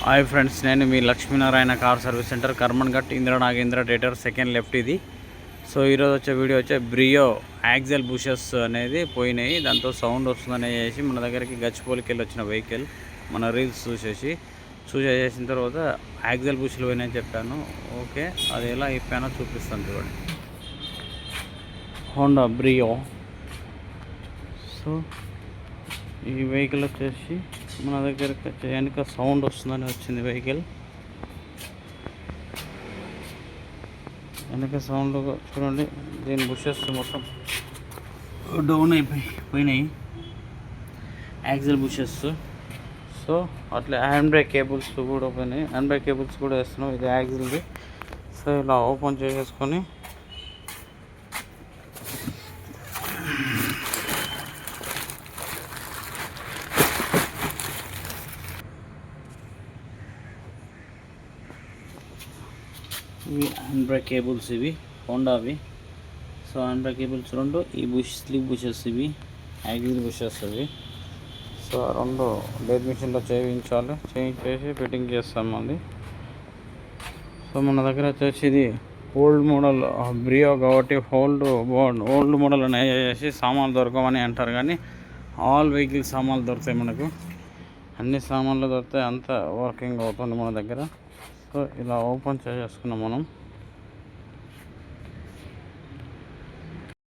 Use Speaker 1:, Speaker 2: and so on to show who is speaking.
Speaker 1: Hi friends, నేను మీ Lakshminarayana car service centre, Karman Ghat, Indira Nagendra theatre, second left ఇది. సో ఈరోజు వచ్చే వీడియో బ్రియో యాక్సెల్ బుషెస్ అనేది పోయినాయి, దాంతో సౌండ్ వస్తుందని చేసి మన దగ్గరికి గచ్చిపోలికి వెళ్ళి వచ్చిన వెహికల్ మన రీల్స్ చూసేసిన తర్వాత యాక్సెల్ బుషెలు పోయినాయని చెప్పాను. ఓకే, అది ఎలా ఇప్పానో చూపిస్తాను చూడండి. Honda Brio. సో ఈ వెహికల్ వచ్చేసి మన దగ్గరికి వెనక సౌండ్ వస్తుందని వచ్చింది వెహికల్. వెనక సౌండ్ చూడండి, దీని బుషెస్ మొత్తం డౌన్ పోయినాయి, యాక్సెల్ బుషెస్. సో అట్లా హ్యాండ్ బ్రేక్ కేబుల్స్ కూడా పోయినాయి, హ్యాండ్ బ్రేక్ కేబుల్స్ కూడా వేస్తున్నాం. ఇది యాక్సెల్ది. సో ఇలా ఓపెన్ చేసేసుకొని ఇవి హ్యాండ్ బ్రేక్ కేబుల్స్, ఇవి హోండావి. సో హ్యాండ్ బ్రేక్ కేబుల్స్ రెండు, ఈ స్లీప్ బుషెస్ ఇవి యాక్సెల్ బుషెస్ ఇవి. సో రెండు లేత్ మిషన్లో చేయించేసి ఫిట్టింగ్ చేస్తాం అది. సో మన దగ్గర వచ్చేసి ఇది ఓల్డ్ మోడల్ బ్రియో కాబట్టి ఓల్డ్ మోడల్ అనేసి సామాన్లు దొరకమని అంటారు, కానీ ఆల్ వెహికల్ సామాన్లు దొరుకుతాయి మనకు. అన్ని సామాన్లు దొరుకుతాయి, అంతా వర్కింగ్ అవుతుంది మన దగ్గర. సో ఇలా ఓపెన్ చేసుకున్నాం మనం.